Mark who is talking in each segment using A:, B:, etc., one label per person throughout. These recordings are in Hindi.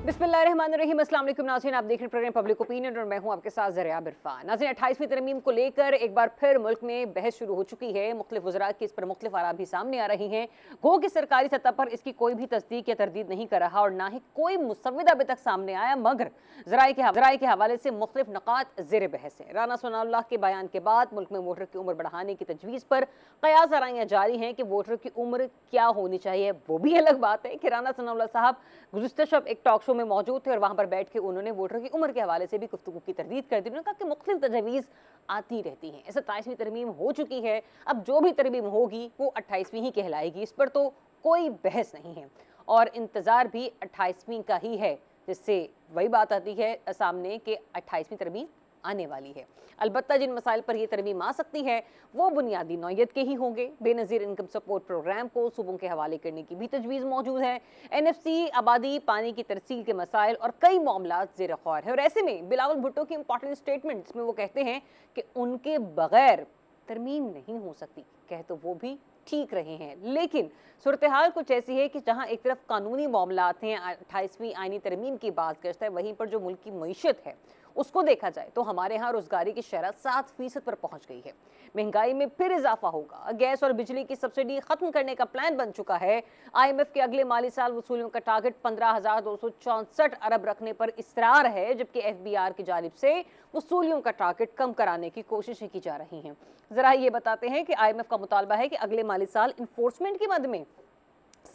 A: बिस्मिल्लाहिर्रहमानिर्रहीम। अस्सलाम वालेकुम नाज़रीन, आप देख रहे हैं प्रोग्राम पब्लिक ओपिनियन और मैं हूं आपके साथ ज़रिया इरफान। नाज़रीन, 28वीं तरमीम को लेकर एक बार फिर मुल्क में बहस शुरू हो चुकी है। मुख्तलिफ वज़रा की इस पर मुख्तलिफ आरा भी सामने आ रही हैं। गो कि सरकारी सतह पर इसकी कोई भी तस्दीक या तरदीद नहीं कर रहा और ना ही कोई मुसव्विदा अभी तक सामने आया, मगर ज़राए के हवाले से मुख्तलिफ नकात ज़ेर बहस हैं। राना सनाउल्लाह के बयान के बाद मुल्क में वोटर की उम्र बढ़ाने की तजवीज़ पर कयास आराइयाँ जारी हैं कि वोटर की उम्र क्या होनी चाहिए। वो भी अलग बात है कि राना सनाउल्लाह साहब गुज़िश्ता शब एक टॉक शो में मौजूद थे और वहाँ पर बैठ के उन्होंने वोटर की उम्र के हवाले से भी गुफ्तगू की तरदीद कर दी। उन्होंने कहा कि मुख्तलिफ तजवीज़ आती रहती हैं। ऐसा 27वीं तरमीम हो चुकी है, अब जो भी तरमीम होगी वो 28वीं ही कहलाएगी, इस पर तो कोई बहस नहीं है और इंतज़ार भी 28वीं का ही है, जिससे वही बात आती है सामने कि 28वीं तरमीम आने वाली है। अलबत्ता जिन मसाइल पर यह तरमीम आ सकती है वो बुनियादी नौयत के ही होंगे। बेनज़ीर इनकम सपोर्ट प्रोग्राम को सूबों के हवाले करने की भी तजवीज़ मौजूद है। NFC, आबादी, पानी की तरसील के मसाइल और कई मामलात ज़ेर ख़ौर है। और ऐसे में बिलावल भुट्टो की इंपॉर्टेंट स्टेटमेंट जिसमें वो कहते हैं कि उनके बगैर तरमीम नहीं हो सकती, कह तो वो भी ठीक रहे हैं, लेकिन सूरत हाल कुछ ऐसी है कि जहां एक तरफ कानूनी मामलात हैं, 28वीं आईनी तरमीम की बात करता है, वहीं पर जो मुल्क की मईशत है उसको देखा जाए तो हमारे यहाँ रोजगारी की शरह 7% पर पहुंच गई है। महंगाई में फिर इजाफा होगा। गैस और बिजली की सब्सिडी खत्म करने का प्लान बन चुका है। IMF के अगले माली साल वसूलियों का टारगेट 15,264 अरब रखने पर इसरार है, जबकि FBR की जानिब से वसूलियों का टारगेट कम कराने की कोशिशें की जा रही हैं। जरा ये बताते हैं कि IMF का मुतालबा है कि अगले माली साल इन्फोर्समेंट की मद में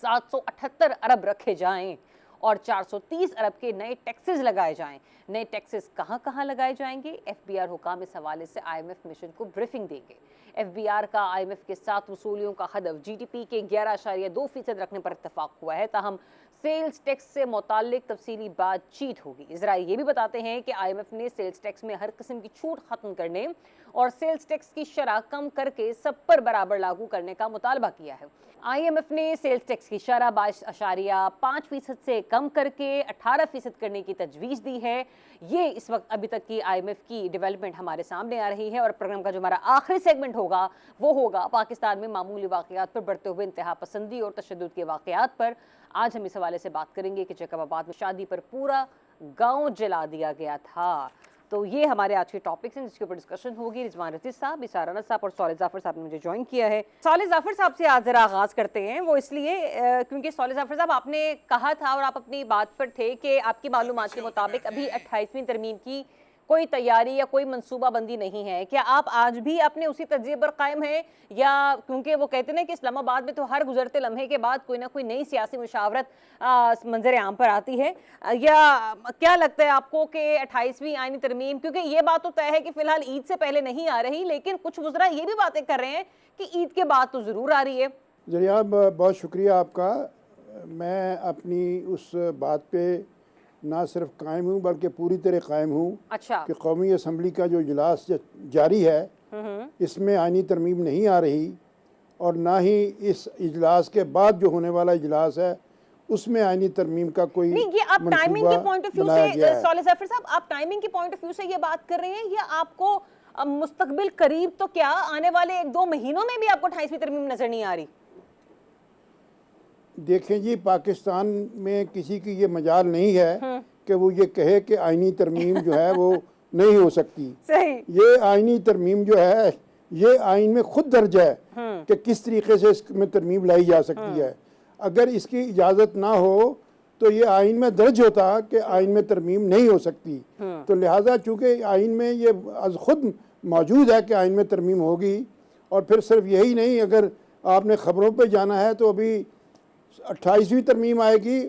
A: 778 अरब रखे जाएं और 430 अरब के नए टैक्सेस लगाए जाएं। नए टैक्सेस कहां लगाए जाएंगे? FBR हुकाम इस हवाले से IMF मिशन को ब्रीफिंग देंगे। FBR का IMF के साथ वसूलियों का हदफ GDP के 11.2% रखने पर इत्तफाक हुआ है, ताहम सेल्स टैक्स से मुताल्लिक तफसीली बातचीत होगी। इजरा ये भी बताते हैं कि IMF ने सेल्स टैक्स में हर किस्म की छूट खत्म करने और सेल्स टैक्स की शरह कम करके सब पर बराबर लागू करने का मुतालबा किया है। IMF ने सेल्स टैक्स की शरह 22.5% से कम करके 18% करने की तजवीज़ दी है। ये इस वक्त अभी तक की IMF की डेवलपमेंट हमारे सामने आ रही है और प्रोग्राम का जो हमारा आखिरी सेगमेंट होगा वो होगा पाकिस्तान में मामूली वाक़यात पर बढ़ते हुए इंतहा पसंदी और तशद्दुद के वाक़यात पर। आज हम इस हवाले से बात करेंगे कि जैकबाबाद में शादी पर पूरा गाँव जला दिया गया था। तो ये हमारे आज के टॉपिक्स हैं जिसके ऊपर डिस्कशन होगी। रिजवान रशीद साहब, इसारा साहब और सौले जाफर साहब ने मुझे ज्वाइन किया है। सौले जाफर साहब से आज जरा आगाज़ करते हैं, वो इसलिए क्योंकि सौले जाफर साहब आपने कहा था और आप अपनी बात पर थे कि आपकी मालूमात के मुताबिक अभी 28वीं तरमीम की कोई तैयारी या कोई मनसूबाबंदी नहीं है। क्या आप आज भी अपने उसी तज्ज़िये पर कायम हैं, या क्योंकि वो कहते हैं कि इस्लामाबाद में तो हर गुजरते लम्हे के बाद कोई ना कोई नई सियासी मुशावरत मंजर आम पर आती है, या क्या लगता है आपको कि 28वीं आईनी तरमीम, क्योंकि ये बात तो तय है कि फिलहाल ईद से पहले नहीं आ रही, लेकिन कुछ वज़रा ये भी बातें कर रहे हैं कि ईद के बाद तो ज़रूर आ रही है।
B: जरिया, बहुत शुक्रिया आपका। मैं अपनी उस बात पे ना सिर्फ कायम हूँ बल्कि पूरी तरह कायम हूँ।
A: अच्छा।
B: कि कौमी असम्बली का जो इजलास जारी है इसमें आईनी तरमीम नहीं आ रही और ना ही इस इजलास के बाद जो होने वाला इजलास है उसमें आईनी तरमीम का कोई
A: नहीं। ये आप टाइमिंग के पॉइंट ऑफ व्यू से सौले जाफर साहब, आप टाइमिंग के पॉइंट ऑफ व्यू से ये बात कर रहे हैं, या आपको मुस्तकबिल करीब तो क्या आने वाले 1-2 महीनों में भी आपको 28वीं तरमीम नजर नहीं आ रही?
B: देखें जी, पाकिस्तान में किसी की ये मजाल नहीं है कि वो ये कहे कि आईनी तरमीम जो है वो नहीं हो सकती।
A: सही।
B: ये आईनी तरमीम जो है ये आइन में खुद दर्ज है कि किस तरीके से इसमें तरमीम लाई जा सकती है। अगर इसकी इजाज़त ना हो तो ये आइन में दर्ज होता कि आइन में तरमीम नहीं हो सकती। तो लिहाजा चूँकि आइन में ये अज खुद मौजूद है कि आइन में तरमीम होगी। और फिर सिर्फ यही नहीं, अगर आपने ख़बरों पर जाना है तो अभी 28वीं तरमीम आएगी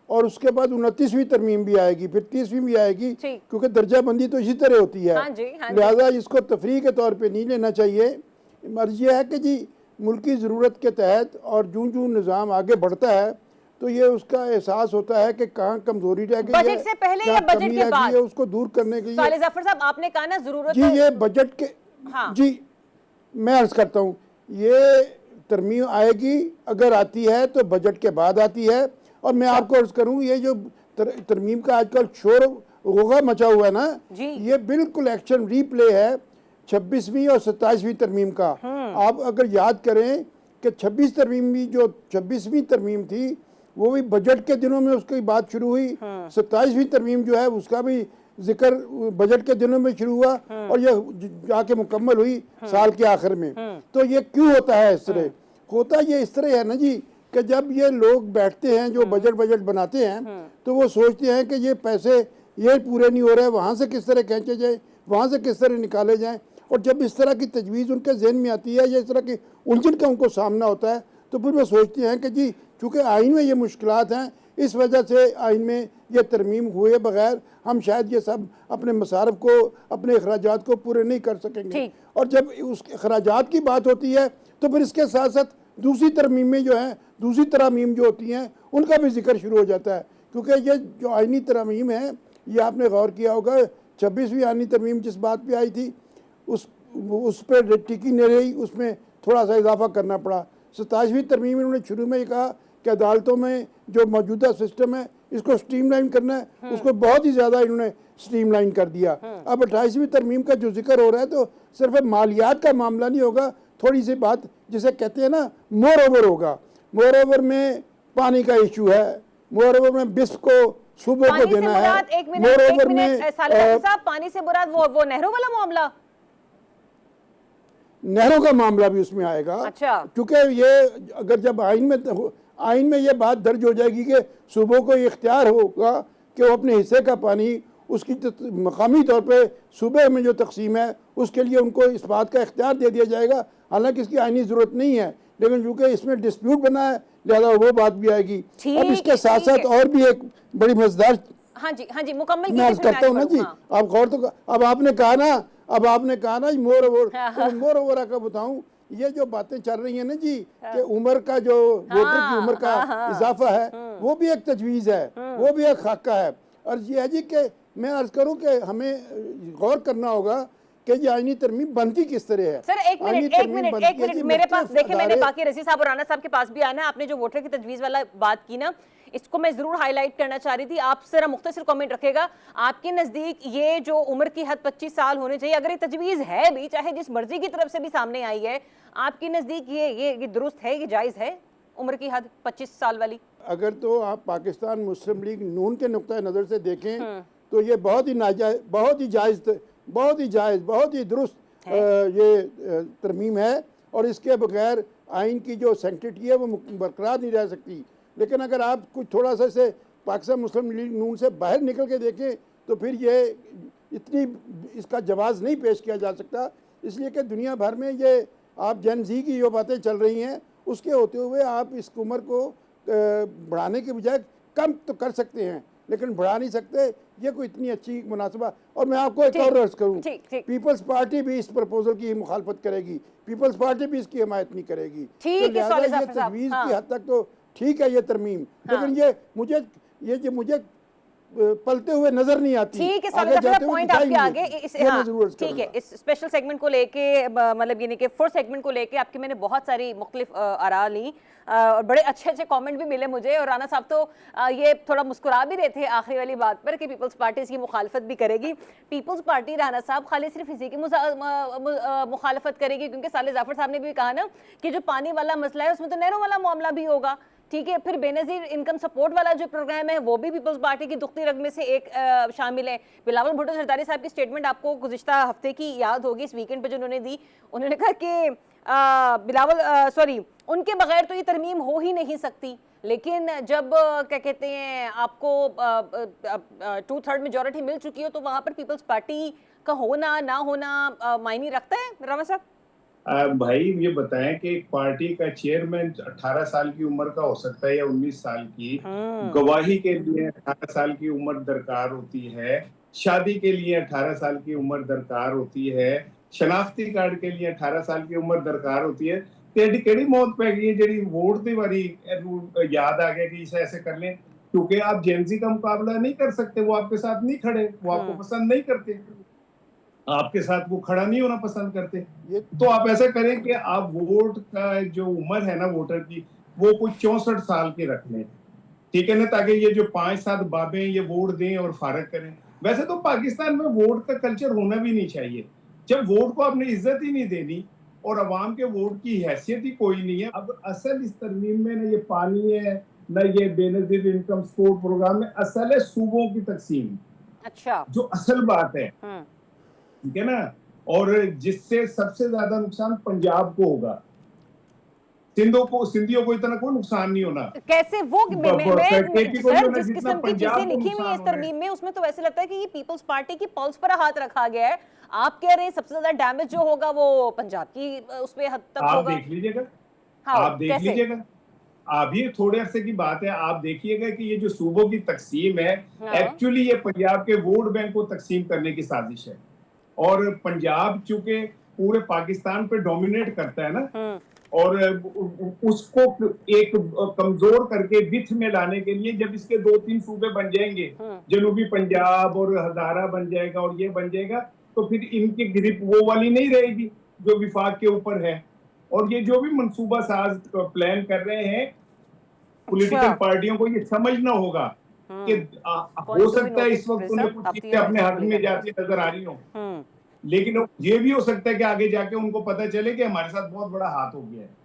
B: और उसके बाद 29वीं तरमीम भी आएगी, फिर 30वीं भी आएगी, क्योंकि दर्जा बंदी तो इसी तरह होती है।
A: हाँ जी।
B: लिहाजा इसको तफरीह के तौर पे नहीं लेना चाहिए। मर्ज़ ये है कि जी मुल्क की ज़रूरत के तहत और जूँ जूँ निज़ाम आगे बढ़ता है तो ये उसका एहसास होता है कि कहाँ कमजोरी रह गई है,
A: बजट से पहले या बजट के बाद,
B: उसको दूर करने के लिए।
A: सौले जाफर साहब, आपने कहा ना जरूरत
B: जी ये बजट के।
A: हाँ। जी
B: मैं अर्ज़ करता हूँ, ये तरमीम आएगी, अगर आती है तो बजट के बाद आती है। और मैं आपको अर्ज करूं, ये जो तरमीम का आजकल शोर होगा मचा हुआ है ना, ये बिल्कुल एक्शन रीप्ले है 26वीं और 27वीं तरमीम का। आप अगर याद करें कि 26 तरमीम भी जो 26वीं तरमीम थी वो भी बजट के दिनों में उसकी बात शुरू हुई। 27वीं तरमीम जो है उसका भी जिक्र बजट के दिनों में शुरू हुआ और ये जाके मुकम्मल हुई साल के आखिर में। तो ये क्यों होता है इस तरह? होता ये इस तरह है ना जी कि जब ये लोग बैठते हैं जो बजट बनाते हैं तो वो सोचते हैं कि ये पैसे ये पूरे नहीं हो रहे, वहाँ से किस तरह खींचे जाए, वहाँ से किस तरह निकाले जाएं। और जब इस तरह की तजवीज़ उनके जहन में आती है या इस तरह की उलझन का उनको सामना होता है तो फिर वो सोचते हैं कि जी चूँकि आइन में ये मुश्किलात हैं, इस वजह से आइन में ये तरमीम हुए बगैर हम शायद ये सब अपने मसारफ को, अपने अखराजात को पूरे नहीं कर सकेंगे। और जब उस अखराजात की बात होती है तो फिर इसके साथ साथ दूसरी तरमीमें जो हैं, दूसरी तरमीम जो होती हैं उनका भी जिक्र शुरू हो जाता है। क्योंकि ये जो आइनी तरमीम है, ये आपने गौर किया होगा 26वीं आइनी तरमीम जिस बात पे आई थी उस पर टिकी नहीं रही, उसमें थोड़ा सा इजाफा करना पड़ा। 27वीं तरमीम इन्होंने शुरू में ही कहा कि अदालतों में जो मौजूदा सिस्टम है इसको स्ट्रीमलाइन करना है, उसको बहुत ही ज़्यादा इन्होंने स्ट्रीमलाइन कर दिया। अब 28वीं तरमीम का जो जिक्र हो रहा है तो सिर्फ मालियात का मामला नहीं होगा, थोड़ी सी बात जिसे कहते हैं ना मोर ओवर होगा। मोर ओवर में पानी का इशू है, मोर ओवर में बिस्प को सूबों को देना है। मोर ओवर में
A: पानी से मुराद वो नहरों वाला मामला,
B: नहरों का मामला भी उसमें आएगा।
A: अच्छा।
B: क्योंकि ये अगर जब आइन में ये बात दर्ज हो जाएगी कि सूबों को इख्तियार होगा कि वो अपने हिस्से का पानी उसकी मकामी तौर पे सूबे में जो तकसीम है उसके लिए उनको इस बात का इख्तियार दे दिया जाएगा। हालांकि इसकी आइनी ज़रूरत नहीं है, लेकिन चूँकि इसमें डिस्प्यूट बना है लिहाजा वो बात भी आएगी। अब इसके साथ साथ और भी एक बड़ी मजेदार
A: हाँ जी मुकम्मल
B: मैं अर्ज करता हूँ ना जी। आप गौर तो अब आपने कहा ना मोर ओवर का बताऊं, ये जो बातें चल रही हैं ना जी कि उम्र का जो वोटर की उम्र का इजाफा है वो भी एक तजवीज़ है, वो भी एक खाका है। और ये है जी कि मैं अर्ज करूं कि हमें गौर करना होगा कि ये आइनी तरमीम बनती किस तरह है।
A: सर एक मिनट मेरे पास देखिए, मैंने बाकी रज़ी साहब और राना साहब के पास भी आना है। आपने जो वोटर की तजवीज़ वाला बात की ना, इसको मैं जरूर हाईलाइट करना चाह रही थी। आप जरा मुख्तसर कमेंट रखेगा, आपके नजदीक ये जो उम्र की हद 25 साल होने चाहिए, अगर ये तजवीज़ है भी, चाहे जिस मर्जी की तरफ से भी सामने आई है, आपके नजदीक ये दुरुस्त है, ये जायज़ है उम्र की हद 25 साल वाली?
B: अगर तो आप पाकिस्तान मुस्लिम लीग नून के नुक्ता नज़र से देखें तो ये बहुत ही नाजायज, बहुत ही जायज़, बहुत ही दुरुस्त ये तरमीम है और इसके बगैर आइन की जो सेंटिटी है वो बरकरार नहीं रह सकती। लेकिन अगर आप कुछ थोड़ा सा इसे पाकिस्तान मुस्लिम लीग नून से बाहर निकल के देखें तो फिर ये इतनी इसका जवाब नहीं पेश किया जा सकता, इसलिए कि दुनिया भर में ये आप जेन ज़ी की जो बातें चल रही हैं उसके होते हुए आप इस उम्र को बढ़ाने के बजाय कम तो कर सकते हैं, लेकिन बढ़ा नहीं सकते। ये कोई इतनी अच्छी मुनासिबा। और मैं आपको एक और अर्ज करूँ, पीपल्स पार्टी भी इस प्रपोजल की मुखालफत करेगी, पीपल्स पार्टी भी इसकी हिमायत नहीं करेगी। तो लिहाजा ये तजवीज़ की हद तक तो ठीक है ये तरमीम, लेकिन ये मुझे पलते हुए नजर नहीं आती।
A: ठीक है, पॉइंट आपके आगे ठीक है। इस स्पेशल सेगमेंट को लेके, मतलब यानी कि फोर्थ सेगमेंट को लेके आपकी मैंने बहुत सारी मुख्तलिफ आरा ली और बड़े अच्छे कमेंट भी मिले मुझे। और राना साहब तो ये थोड़ा मुस्कुरा भी रहे थे आखिरी वाली बात पर कि पीपल्स पार्टी इसकी मुखालफत भी करेगी। पीपल्स पार्टी राना साहब खाली सिर्फ इसी की मुखालफत करेगी, क्योंकि साले जाफर साहब ने भी कहा ना कि जो पानी वाला मसला है उसमें तो नहरों वाला मामला भी होगा। ठीक है, फिर बेनज़ीर इनकम सपोर्ट वाला जो प्रोग्राम है वो भी पीपल्स पार्टी की दुखती रग में से एक शामिल है। बिलावल भुट्टो जरदारी साहब की स्टेटमेंट आपको गुज़िश्ता हफ्ते की याद होगी, इस वीकेंड पे जो उन्होंने दी, उन्होंने कहा कि उनके बगैर तो ये तरमीम हो ही नहीं सकती। लेकिन जब क्या कहते हैं आपको 2/3 मेजॉरिटी मिल चुकी हो तो वहाँ पर पीपल्स पार्टी का होना ना होना मायने रखता है। रामा साहब
C: भाई ये बताएं कि एक पार्टी का चेयरमैन 18 साल की उम्र का हो सकता है या 19 साल की, गवाही के लिए 18 साल की उम्र दरकार होती है, शादी के लिए 18 साल की उम्र दरकार होती है, शनाख्ती कार्ड के लिए 18 साल की उम्र दरकार होती है। केड़ी मौत पै गई है जी वोट की बारी याद आ गया कि इसे ऐसे कर लें, क्योंकि आप जेनजी का मुकाबला नहीं कर सकते, वो आपके साथ नहीं खड़े, वो आपको पसंद नहीं करते, आपके साथ वो खड़ा नहीं होना पसंद करते। तो आप ऐसा करें कि आप वोट का जो उम्र है ना वोटर की वो कुछ 64 साल की रख लें, ठीक है ना, ताकि ये जो 5-7 बाबे ये वोट दें और फारग करें। वैसे तो पाकिस्तान में वोट का कल्चर होना भी नहीं चाहिए, जब वोट को आपने इज्जत ही नहीं देनी और अवाम के वोट की हैसियत ही कोई नहीं है। अब असल इस तरमीम में ना ये पानी है, न ये बेनजीर इनकम सपोर्ट प्रोग्राम है। असल है सूबों की तकसीम,
A: अच्छा,
C: जो असल बात है, ठीक है ना। और जिससे सबसे ज्यादा नुकसान पंजाब को होगा, सिंधियों को इतना कोई नुकसान नहीं होना।
A: कैसे वो
C: केपी को नहीं
A: सर,
C: होना
A: जिस
C: जितना
A: किस्म की
C: पंजाब
A: चीजें
C: को
A: लिखी हुई है
C: नुकसान
A: इस
C: होना है।
A: तरमीम में, उसमें तो वैसे लगता है कि ये पीपल्स पार्टी की पल्स पर हाथ रखा गया है। आप कह रहे हैं सबसे ज्यादा डैमेज जो होगा वो पंजाब की उस पे हद तक
C: आप
A: होगा।
C: देख लीजिएगा,
A: हाँ,
C: आप देख
A: कैसे?
C: लीजिएगा, अभी थोड़े अरसे की बात है, आप देखिएगा कि ये जो सूबों की तकसीम है,
A: हाँ,
C: एक्चुअली ये पंजाब के वोट बैंक को तकसीम करने की साजिश है। और पंजाब चूंकि पूरे पाकिस्तान पे डोमिनेट करता है ना, और उसको एक कमजोर करके विथ में लाने के लिए जब इसके 2-3 सूबे बन जाएंगे, जनूबी पंजाब और हजारा बन जाएगा और ये बन जाएगा, तो फिर इनकी ग्रिप वो वाली नहीं रहेगी जो विफाक के ऊपर है। और ये जो भी मंसूबा साज प्लान कर रहे हैं, पॉलिटिकल पार्टियों को ये समझना होगा कि हो सकता है इस वक्त उन्हें कुछ चीजें अपने हाथ में जाती नजर आ रही हो, लेकिन ये भी हो सकता है कि आगे जाके उनको पता चले कि हमारे साथ बहुत बड़ा हाथ हो गया है।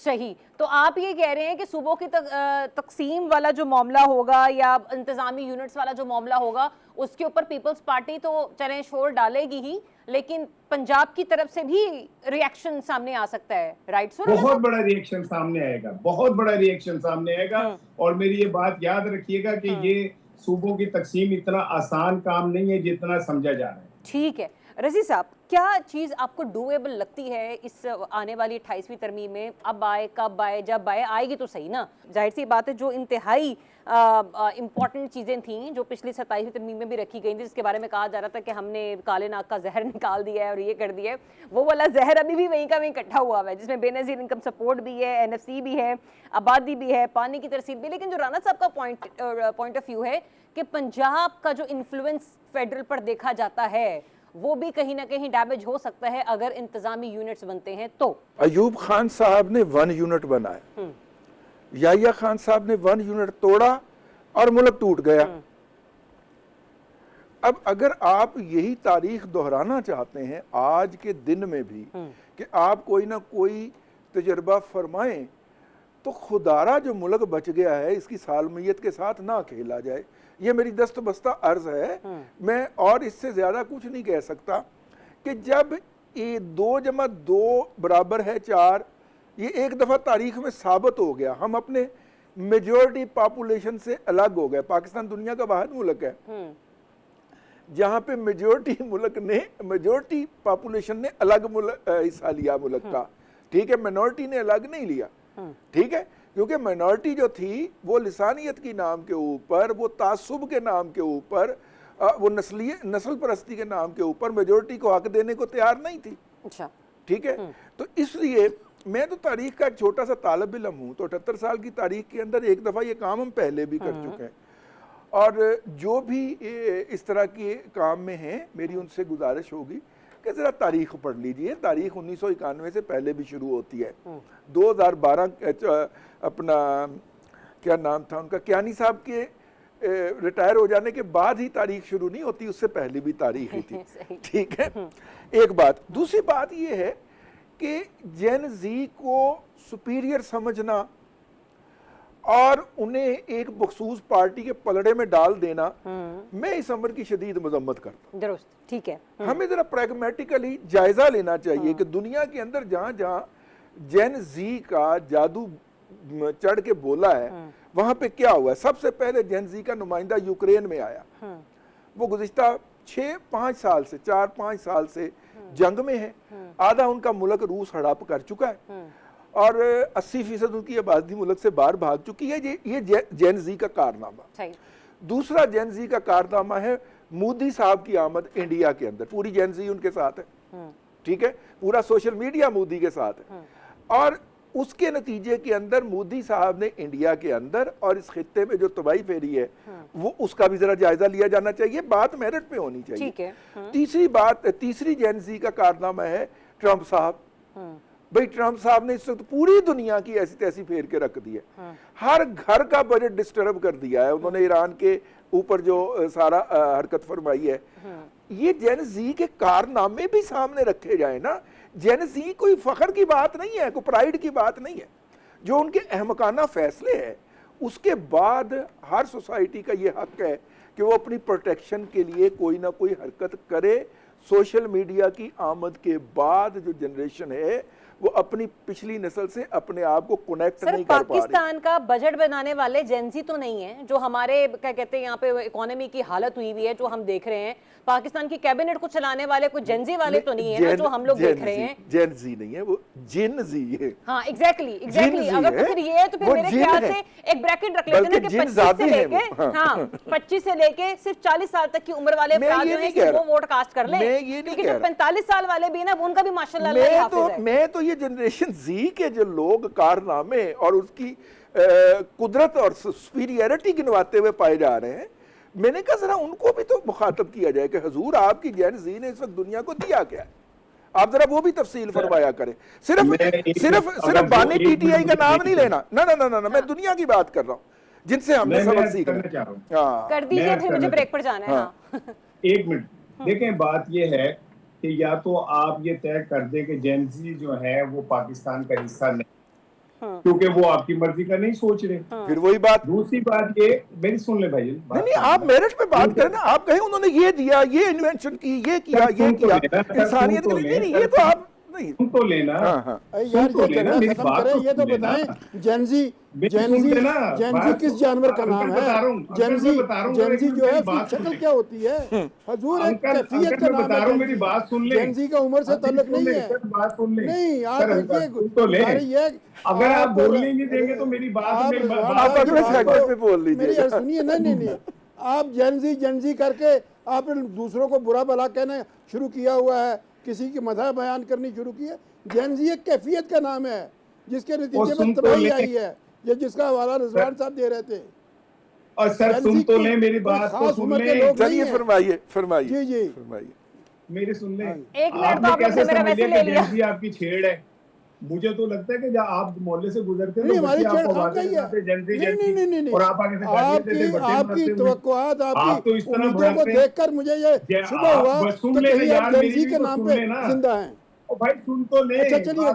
A: सही। तो आप ये कह रहे हैं कि सूबों की तकसीम वाला जो मामला होगा या इंतजामी यूनिट्स वाला जो मामला होगा, उसके ऊपर पीपल्स पार्टी तो चलें शोर डालेगी ही, लेकिन पंजाब की तरफ से भी रिएक्शन सामने आ सकता है, राइट सर?
C: बहुत बड़ा रिएक्शन सामने आएगा, बहुत बड़ा रिएक्शन सामने आएगा। और मेरी ये बात याद रखिएगा कि ये सूबों की तकसीम इतना आसान काम नहीं है जितना समझा जा रहा है।
A: ठीक है रजी साहब, क्या चीज़ आपको डूएबल लगती है इस आने वाली 28वीं तरमीम में? अब आए, कब आए, जब आए, आएगी तो सही ना। जाहिर सी बात है जो इंतहाई इम्पॉर्टेंट चीज़ें थीं जो पिछली 27वीं तरमीम में भी रखी गई थी, जिसके बारे में कहा जा रहा था कि हमने काले नाग का जहर निकाल दिया है और ये कर दिया है, वो वाला जहर अभी भी वहीं का वहीं इकट्ठा हुआ है, जिसमें बेनज़ीर इनकम सपोर्ट भी है, NFC भी है, आबादी भी है, पानी की तरसीद भी। लेकिन जो राना साहब का पॉइंट ऑफ व्यू है कि पंजाब का जो इन्फ्लुएंस फेडरल पर देखा जाता है वो भी कहीं ना कहीं डैमेज हो सकता है अगर इंतजामी यूनिट्स बनते हैं तो।
D: अयूब खान साहब ने 1 यूनिट बनाया, याहिया खान साहब ने 1 यूनिट तोड़ा और मुल्क टूट गया। अब अगर आप यही तारीख दोहराना चाहते हैं आज के दिन में भी कि आप कोई ना कोई तजर्बा फरमाएं, तो खुदारा जो मुल्क बच गया है इसकी सालमियत के साथ ना खेला जाए। ये मेरी दस्तबस्ता अर्ज है, मैं और इससे ज्यादा कुछ नहीं कह सकता कि जब ये 2 जमा 2 बराबर है 4, ये एक दफा तारीख में साबित हो गया। हम अपने मेजॉरिटी पॉपुलेशन से अलग हो गए। पाकिस्तान दुनिया का वाहिद मुल्क है जहाँ पे मेजॉरिटी पॉपुलेशन ने अलग हिस्सा लिया मुल्क का, ठीक है, मिनॉरिटी ने अलग नहीं लिया, ठीक है, क्योंकि माइनॉरिटी जो थी वो लिसानियत की नाम के ऊपर, वो तासुब के नाम के ऊपर, वो नस्ल परस्ती के नाम के ऊपर मेजॉरिटी को हक देने को तैयार नहीं थी।
A: अच्छा,
D: ठीक है, तो इसलिए मैं तो तारीख का एक छोटा सा तालिब इल्म हूँ, तो 78 साल की तारीख के अंदर एक दफ़ा ये काम हम पहले भी कर चुके हैं। और जो भी इस तरह के काम में हैं, मेरी उनसे गुजारिश होगी कि ज़रा तारीख पढ़ लीजिए। तारीख 1991 से पहले भी शुरू होती है। 2012 अपना क्या नाम था उनका, कियानी साहब के रिटायर हो जाने के बाद ही तारीख शुरू नहीं होती, उससे पहले भी तारीख ही थी। ठीक है, एक बात। दूसरी बात ये है कि जेन जी को सुपीरियर समझना और उन्हें एक बखसूस पार्टी के पलड़े में डाल देना, मैं इस अमर की शदीद मजम्मत करता हूं।
A: दुरुस्त, ठीक है।
D: हमें जरा प्रैग्मेटिकली जायजा लेना चाहिए कि दुनिया के अंदर जहां जहां जेन जी का जादू चढ़ के बोला है वहां पे क्या हुआ है। सबसे पहले जेन जी का नुमाइंदा यूक्रेन में आया, वो गुज़िश्ता 4-5 साल से जंग में है, आधा उनका मुल्क रूस हड़प कर चुका है और 80% उनकी आबादी मुल्क से बाहर भाग चुकी है। ये जेन जी का कारनामा। दूसरा जेन जी का कारनामा है मोदी साहब की आमद इंडिया के अंदर। पूरी जेन जी उनके साथ है, ठीक है, पूरा सोशल मीडिया मोदी के साथ है। और उसके नतीजे के अंदर मोदी साहब ने इंडिया के अंदर और इस खित्ते में जो तबाही फेरी है वो उसका भी जरा जायजा लिया जाना चाहिए। बात मेरिट पे होनी चाहिए। तीसरी जेन जी का कारनामा है ट्रंप साहब। भाई ट्रंप साहब ने इस वक्त पूरी दुनिया की ऐसी तैसी फेर के रख दी है, हर घर का बजट डिस्टर्ब कर दिया है उन्होंने। ईरान के ऊपर जो सारा हरकत फरमाई है, ये जेन जी के कारनामे भी सामने रखे जाए ना। जेन जी कोई फखर की बात नहीं है, कोई प्राइड की बात नहीं है। जो उनके अहमकाना फैसले हैं, उसके बाद हर सोसाइटी का ये हक है कि वो अपनी प्रोटेक्शन के लिए कोई ना कोई हरकत करे। सोशल मीडिया की आमद के बाद जो जनरेशन है वो अपनी पिछली नस्ल से अपने आप को कनेक्ट नहीं कर पा रही।
A: पाकिस्तान का बजट बनाने वाले जेंजी तो नहीं है, जो हमारे क्या कहते हैं यहाँ पे इकोनॉमी की हालत हुई हुई है जो हम देख रहे हैं। पाकिस्तान की कैबिनेट को चलाने वाले कोई जेंजी वाले तो नहीं है ना, जो हम लोग देख रहे हैं।
D: जेंजी नहीं है, वो जिनजी है।
A: हाँ एग्जैक्टली अगर तो फिर ये है तो फिर मेरे ख्याल से एक ब्रैकेट रख लेते हैं कि 25 से लेके सिर्फ 40 साल तक की उम्र वाले अफराद जो हैं वो वोट कास्ट कर लें, क्योंकि जो 45 साल वाले भी ना उनका भी माशाल्लाह अल्लाह हाफिज़ है।
D: मैं तो ये जनरेशन जी के जो लोग कारनामे और उसकी कुदरत और सुपीरियरिटी गिनवाते हुए पाए जा रहे हैं, मैंने कहा जरा उनको भी तो मुखातब किया जाए कि हुजूर आपकी जेन जी ने इस वक्त दुनिया को दिया क्या है, आप जरा वो भी तफसील फरमाया करें। सिर्फ बानी पीटीआई का नाम नहीं लेना, ना ना ना ना, मैं दुनिया की बात कर रहा हूँ जिनसे हमने सबक सीखना।
A: कर दीजिए, फिर मुझे ब्रेक पर जाना है।
C: एक मिनट देखें, बात ये है कि या तो आप ये तय कर दे कि जेनजी जो है वो पाकिस्तान का हिस्सा नहीं, क्योंकि वो आपकी मर्जी का नहीं सोच रहे।
D: फिर वही बात।
C: दूसरी बात ये, मेरी सुन ले भाई,
D: नहीं आप मेरिट पे बात करें ना, आप कहें उन्होंने ये दिया, ये इन्वेंशन की, ये किया, ये किया, इंसानियत के लिए नहीं, ये तो आप नहीं
C: सुन तो लेना।
B: यार ये झगड़ा खत्म करें, ये तो बताएं जेंजी किस जानवर का नाम है? जेंजी जो है उसकी शक्ल क्या होती है? हजूर एक कैफियत का नाम है।
C: मेरी बात सुन ले,
B: जेंजी का उम्र से ताल्लुक नहीं है।
C: बात सुन ले,
B: नहीं आप ये
C: अगर आप बोलने नहीं देंगे तो मेरी बात
B: मेरी सुनिए। नहीं आप जेंजी करके आपने दूसरों को बुरा भला कहना शुरू किया हुआ है, किसी की मदह बयान करनी शुरू की है। जेंजी एक कैफियत का नाम है जिसके नतीजे में तबाही आई है, ये जिसका हवाला रिजवान साहब दे रहे थे।
C: और सर सुन तो ले मेरी बात को, सुन ले।
D: चलिए फरमाइए
B: जी
D: फरमाइए,
C: मेरी सुन ले।
A: एक मिनट तो आपने मेरा वैसे ले लिया।
C: जेंजी आपकी छेड़ है, मुझे तो लगता है कि जब आप मोहल्ले से गुजरते
B: नहीं हमारी छेड़
C: नहीं,
B: और आपकी तवक्कुआत आपकी उम्मीदों को देखकर मुझे ये शुबह हुआ कि कहीं आप जेंजी के नाम पे जिंदा हैं।
C: भाई सुन तो ले।
B: अच्छा चलिए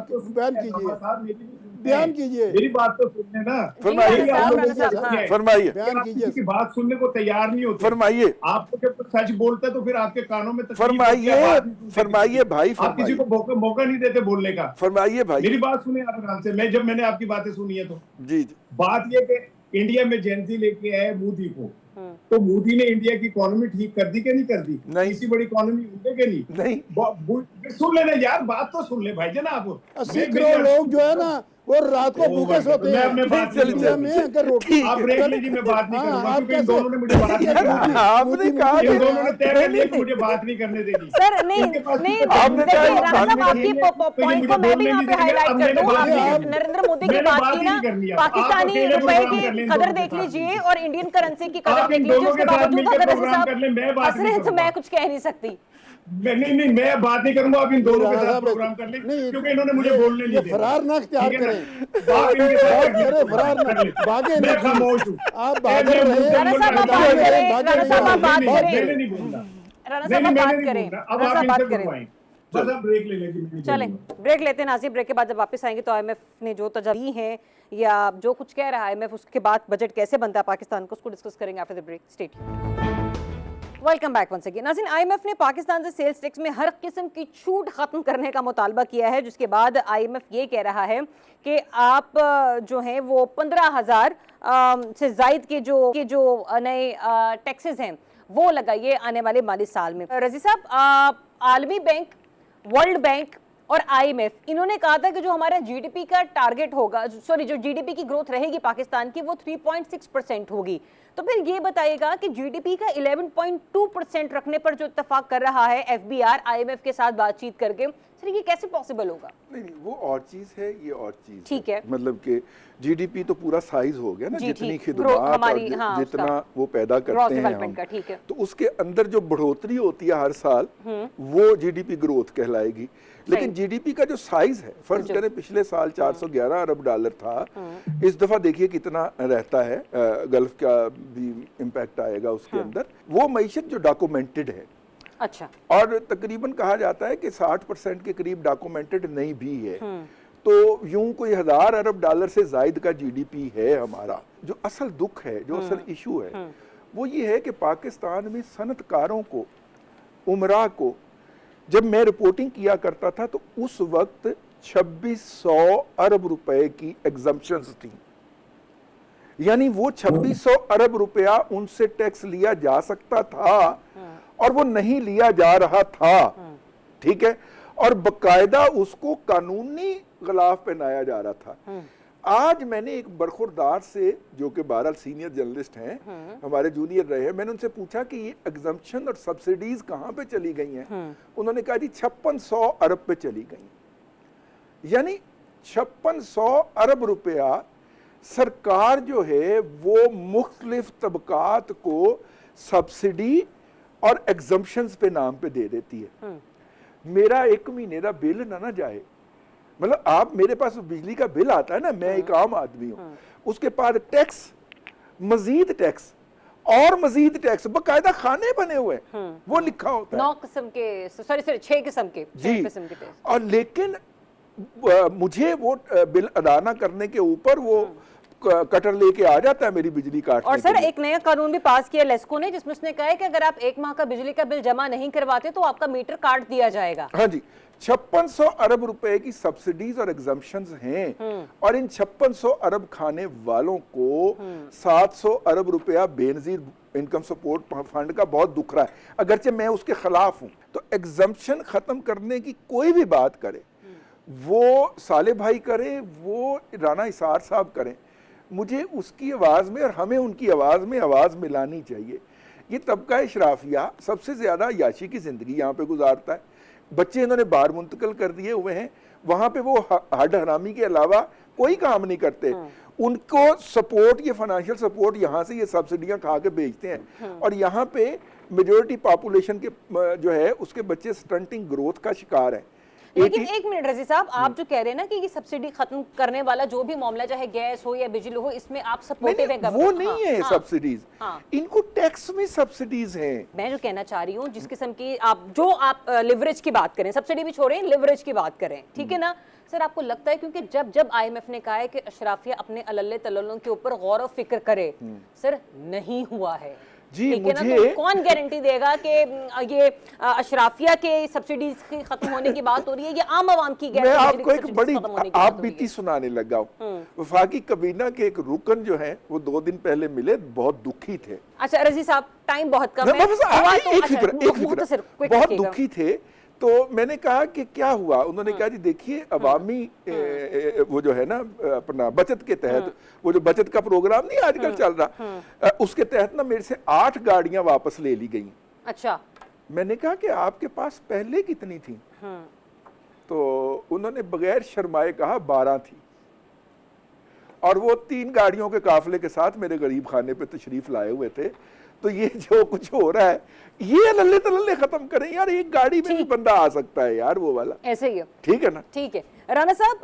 B: बयान कीजिए,
C: मेरी बात तो सुनने ना।
D: फरमाइए
C: बयान कीजिए। की बात सुनने को तैयार नहीं होते।
D: फरमाइए।
C: आपको जब सच बोलता है तो फिर आपके कानों में
D: फरमाइए भाई,
C: आप किसी को मौका नहीं देते बोलने का।
D: फरमाइए भाई,
C: मेरी बात सुनिए आप आराम से। मैंने आपकी बातें सुनी है तो
D: जी
C: बात ये कि इंडिया में जेंजी लेके आए मोदी को, तो मोदी ने इंडिया की इकोनॉमी ठीक कर दी कि नहीं कर दी?
D: नहीं।
C: इसी बड़ी इकोनॉमी होगी कि नहीं? सुन लेना यार, बात तो सुन ले भाई जन। आप
B: 80 करोड़ लोग जो है ना वो रात को भूखे सोते हैं।
C: मैं बात
B: इंडिया में अगर रोटी
C: आप ब्रेक लीजिए, मैं बात नहीं करूंगा क्योंकि इन दोनों ने मुझे बात नहीं करनी।
D: आपने कहा
C: इन दोनों ने तय कर लिया कि मुझे बात नहीं करने देगी।
A: सर नहीं
D: आपने
A: देखिए राणा साहब, आपकी पॉइंट को मैं भी यहाँ पे हाईलाइट कर दूं। आपने नरेंद्र मोदी की बात की ना, पाकिस्तानी रुपए की कदर देख लीजिए और इंडियन करेंसी की कदर देख लीजिए, उसके बावजूद अगर रज़ी साहब हंस रहे हैं तो मैं कुछ कह नहीं सकती।
C: नहीं मैं बात नहीं करूंगा। आप इन दोनों के साथ प्रोग्राम कर लें क्योंकि इन्होंने मुझे बोलने नहीं दिया।
B: फरार ना इख्तियार करें,
C: फरार ना
B: भागे
C: मैं खामोश हूं।
B: आप भाग रहे हैं।
A: राणा साहब आप बात करें, राणा साहब आप बात करें,
C: नहीं बोलना।
A: राणा साहब आप बात करें,
C: अब
A: राणा
C: आप
A: साहब बात
C: इनसे
A: करें।
C: बस आप ब्रेक ले लेंगे।
A: चलें ब्रेक लेते हैं नाज़रीन। ब्रेक के बाद जब वापस आएंगे तो आईएमएफ ने जो तजावी है या जो कुछ कह रहा है आईएमएफ, उसके बाद बजट कैसे बनता है पाकिस्तान को, उसको डिस्कस करेंगे after the break. Stay tuned. Welcome back once again. नाज़रीन, आईएमएफ ने पाकिस्तान से सेल्स टैक्स में हर किस्म की छूट खत्म करने का मुतालबा किया है, जिसके बाद आईएमएफ ये कह रहा है कि आप जो हैं वो 15,000 से जायद के जो नए टैक्सेस हैं वो लगाइए आने वाले माली साल में। रज़ी साहब, आलमी बैंक, वर्ल्ड बैंक और आईएमएफ इन्होंने कहा था कि जो हमारा जीडीपी का टारगेट होगा, जो जीडीपी की ग्रोथ रहेगी पाकिस्तान की वो 3.6% होगी। तो फिर ये बताइएगा कि जीडीपी का 11.2% रखने पर जो इत्तेफाक कर रहा है एफबीआर आईएमएफ के साथ बातचीत करके, सर ये कैसे पॉसिबल होगा?
D: नहीं वो और चीज है, ये और चीज
A: ठीक है।
D: मतलब कि जीडीपी तो पूरा साइज हो गया ना, जितनी खिदमत और जितना वो पैदा करते हैं हम,
A: ठीक है।
D: तो उसके अंदर जो बढ़ोतरी होती है हर साल वो जीडीपी ग्रोथ कहलाएगी। लेकिन जीडीपी का जो साइज है, फर्ज करें पिछले साल 411 अरब डॉलर था, इस दफा देखिए कितना रहता है, गल्फ का भी इम्पैक्ट आएगा उसके अंदर। वो मईशत जो डॉक्यूमेंटेड है,
A: अच्छा,
D: और तकरीबन कहा जाता है कि 60% के करीब डॉक्यूमेंटेड नहीं भी है। तो यूं कोई 1000 अरब डॉलर से जायद का जीडीपी है हमारा। जो असल दुख है, जो असल इशू है, वो ये है कि पाकिस्तान में सनतकारों को, उमरा को, जब मैं रिपोर्टिंग किया करता था तो उस वक्त 2600 अरब रुपए की एग्जम्पशंस थी। यानी वो 2600 अरब रुपया उनसे टैक्स लिया जा सकता था और वो नहीं लिया जा रहा था, ठीक है, और बकायदा उसको कानूनी गिलाफ पहनाया जा रहा था। आज मैंने एक बरखुरदार से, जो कि बहरहाल सीनियर जर्नलिस्ट हैं, हमारे जूनियर रहे हैं, मैंने उनसे पूछा कि ये एग्जम्पशन और सब्सिडीज कहाँ पे चली गई हैं। उन्होंने कहा जी 5600 अरब पे चली गई। यानी 5600 अरब रुपया सरकार जो है वो मुख्तलिफ तबकात को सब्सिडी और एग्जम्पशंस पे नाम पे दे देती है। मेरा 1 महीने का बिल ना जाए, मतलब आप, मेरे पास बिजली का बिल आता है ना, मैं एक आम आदमी हूं, उसके बाद टैक्स, मजीद टैक्स और मजीद टैक्स, बकायदा खाने बने हुए वो लिखा होता है
A: 9 किस्म के, सॉरी 6 किस्म के,
D: जी,
A: 6 किस्म के टैक्स।
D: और लेकिन मुझे वो बिल अदा ना करने के ऊपर वो कटर लेके आ जाता है मेरी बिजली काटने।
A: और सर एक नया कानून भी पास किया लेस्को ने, जिसमें उसने कहा है कि अगर आप 1 माह का बिजली का बिल जमा नहीं करवाते तो आपका मीटर काट दिया जाएगा।
D: हाँ जी, 5600 अरब रुपए की सब्सिडीज और एग्जम्पशंस हैं, और इन 5600 अरब खाने वालों को 700 अरब रुपया बेनजीर इनकम सपोर्ट फंड का बहुत दुख रहा है, अगरचे मैं उसके खिलाफ हूं। तो एग्जम्पशन खत्म करने की कोई भी बात करे, वो साले भाई करे, वो राना इसार साहब करें, मुझे उसकी आवाज़ में और हमें उनकी आवाज़ में आवाज़ मिलानी चाहिए। ये तबका इशराफिया सबसे ज़्यादा याशी की ज़िंदगी यहाँ पे गुजारता है। बच्चे इन्होंने बाहर मुंतकिल कर दिए हुए हैं, वहाँ पे वो हड हरामी के अलावा कोई काम नहीं करते। उनको सपोर्ट, ये फाइनेंशियल सपोर्ट यहाँ से ये सब्सिडियाँ खा के बेचते हैं, और यहाँ पे मेजोरिटी पॉपुलेशन के जो है उसके बच्चे स्टंटिंग ग्रोथ का शिकार हैं।
A: लेकिन 1 मिनट रजी साहब, आप जो कह रहे हैं ना कि ये सब्सिडी खत्म करने वाला जो भी मामला, चाहे गैस हो या बिजली हो, इसमें आप सपोर्टिव हैं?
D: वो नहीं है सब्सिडीज, इनको टैक्स में सब्सिडीज हैं।
A: मैं जो कहना चाह रही हूँ, जिस किस्म की आप लिवरेज की बात करें, सब्सिडी भी छोड़ें, लिवरेज की बात करें, ठीक है ना सर, आपको लगता है क्योंकि जब IMF ने कहा है कि अशराफिया अपने अल्ले तल्लों के ऊपर गौर व फिक्र करे, सर नहीं हुआ है
D: जी,
A: मुझे तो कौन गारंटी देगा कि ये अशराफिया के सब्सिडीज की खत्म होने की बात हो रही है, ये आम आवाम की
D: मैं आपको एक बड़ी आप बीती सुनाने लगा हूँ। वफाकी कबीना के एक रुकन जो है वो 2 दिन पहले मिले, बहुत दुखी थे।
A: अच्छा रजी साहब, टाइम बहुत कम है,
D: बहुत दुखी थे। तो मैंने कहा कि क्या हुआ, उन्होंने कहा जी देखिए अवामी वो जो है ना अपना बचत के तहत, वो जो बचत का प्रोग्राम नहीं आजकल चल रहा, उसके तहत ना मेरे से 8 गाड़ियां वापस ले ली गई।
A: अच्छा,
D: मैंने कहा कि आपके पास पहले कितनी थी? तो उन्होंने बगैर शर्माए कहा 12 थी, और वो 3 गाड़ियों के काफिले के साथ मेरे गरीब खाने पे तशरीफ लाए हुए थे। तो ये जो कुछ हो रहा है, ये लल्ले तल्ले खत्म करें यार, एक गाड़ी में भी बंदा आ सकता है यार, वो वाला
A: ऐसे ही है,
D: ठीक है ना?
A: ठीक है। राना साहब,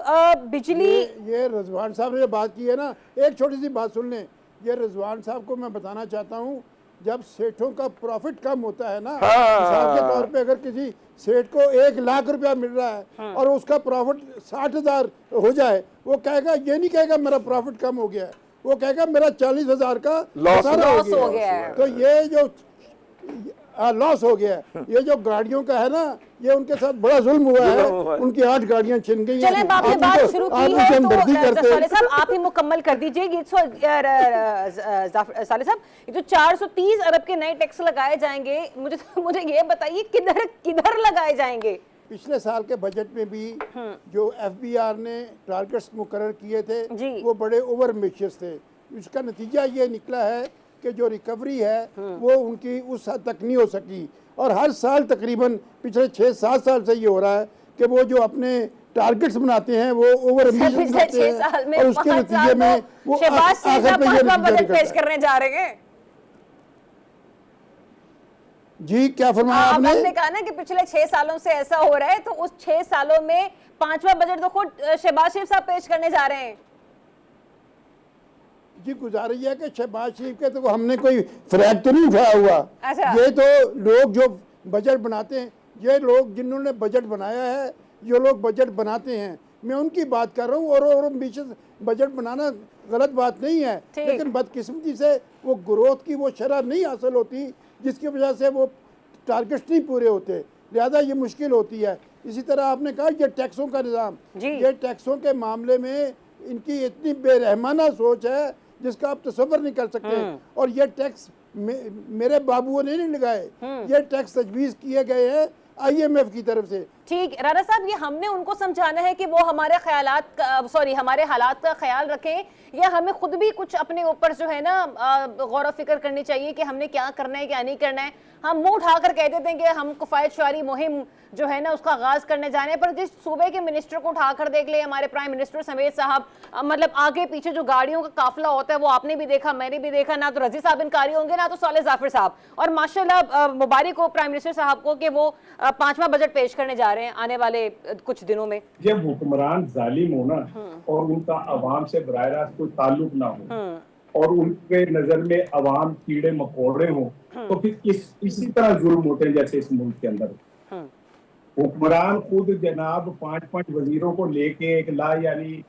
A: बिजली,
B: ये रिजवान साहब ने जो बात की है ना, एक छोटी सी बात सुन लें। ये रिजवान साहब को मैं बताना चाहता हूँ, जब सेठों का प्रॉफिट कम होता है ना, मिसाल के तौर पे अगर किसी सेठ को 1 लाख रुपया मिल रहा है और उसका प्रॉफिट 60,000 हो जाए, वो कहेगा, ये नहीं कहेगा मेरा प्रॉफिट कम हो गया है, वो कहेगा मेरा 40,000 का लॉस हो गया है। तो ये जो लॉस हो गया है, ये जो गाड़ियों का है ना, ये उनके साथ बड़ा जुल्म हुआ है, उनकी 8 गाड़ियां छिन गई हैं।
A: चलें, आपने बात शुरू की है तो साले साहब आप ही मुकम्मल कर दीजिए। ये साले साहब, ये जो 430 अरब के नए टैक्स लगाए जाएंगे, मुझे ये बताइए किधर लगाए जाएंगे?
B: पिछले साल के बजट में भी जो FBR ने टारगेट्स मुकर्रर किए थे वो बड़े ओवर एम्बिशियस थे। इसका नतीजा ये निकला है कि जो रिकवरी है वो उनकी उस हद तक नहीं हो सकी, और हर साल तकरीबन पिछले 6-7 साल से ये हो रहा है कि वो जो अपने टारगेट्स बनाते हैं वो ओवर एम्बिशियस बनाते हैं, और उसके नतीजे में वो आखिर पे ये
A: बजट पेश करने जा रहे हैं।
B: जी क्या फरमाया आपने?
A: कहा ना कि पिछले 6 सालों से ऐसा हो रहा है, तो उस 6 सालों में 5वां बजट तो खुद शहबाज शरीफ साहब पेश करने जा रहे हैं।
B: जी गुजारिश है कि शहबाज शरीफ के तो हमने कोई फ्लैग तो नहीं उठाया हुआ।
A: अच्छा।
B: ये तो लोग जो बजट बनाते हैं, ये लोग जिन्होंने बजट बनाया है, ये लोग बजट बनाते हैं, मैं उनकी बात कर रहा हूँ। और एम्बिशियस बजट बनाना गलत बात नहीं है, लेकिन बदकिस्मती से वो ग्रोथ की वो शरह नहीं हासिल होती जिसकी वजह से वो टारगेट्स नहीं पूरे होते, लिहाजा ये मुश्किल होती है। इसी तरह आपने कहा ये टैक्सों का निज़ाम, ये टैक्सों के मामले में इनकी इतनी बेरहमाना सोच है जिसका आप तसव्वुर नहीं कर सकते। और ये टैक्स मेरे बाबुओं ने नहीं लगाए, ये टैक्स तजवीज़ किए गए हैं IMF की तरफ से।
A: ठीक, राणा साहब, ये हमने उनको समझाना है कि वो हमारे हमारे हालात का ख्याल रखें, या हमें खुद भी कुछ अपने ऊपर जो है ना गौर फिक्र करनी चाहिए कि हमने क्या करना है क्या नहीं करना है। हम मुंह उठाकर कह देते हैं कि हम किफायत शुमारी मुहिम जो है ना उसका आगाज करने जाने पर जिस सूबे के मिनिस्टर को उठाकर देख ले, हमारे प्राइम मिनिस्टर समेत साहब, मतलब आगे पीछे जो गाड़ियों का काफिला होता है वो आपने भी देखा, मैंने भी देखा, ना तो रजी साहब इनकारी होंगे ना तो साले जाफर साहब। और माशाल्लाह मुबारक हो प्राइम मिनिस्टर साहब को कि वो 5वां बजट पेश करने जा रहे हैं आने वाले कुछ दिनों में।
C: जब हुक्मरान जालिम हो ना और उनका अवाम से बराह रास्त कोई ताल्लुक ना हो और उनके नजर में अवाम कीड़े मकोड़े हो, तो फिर इसी तरह जुल्म होते हैं जैसे इस मुल्क के अंदर। हुक्मरान खुद जनाब 5-5 वजीरों को लेके एक यानी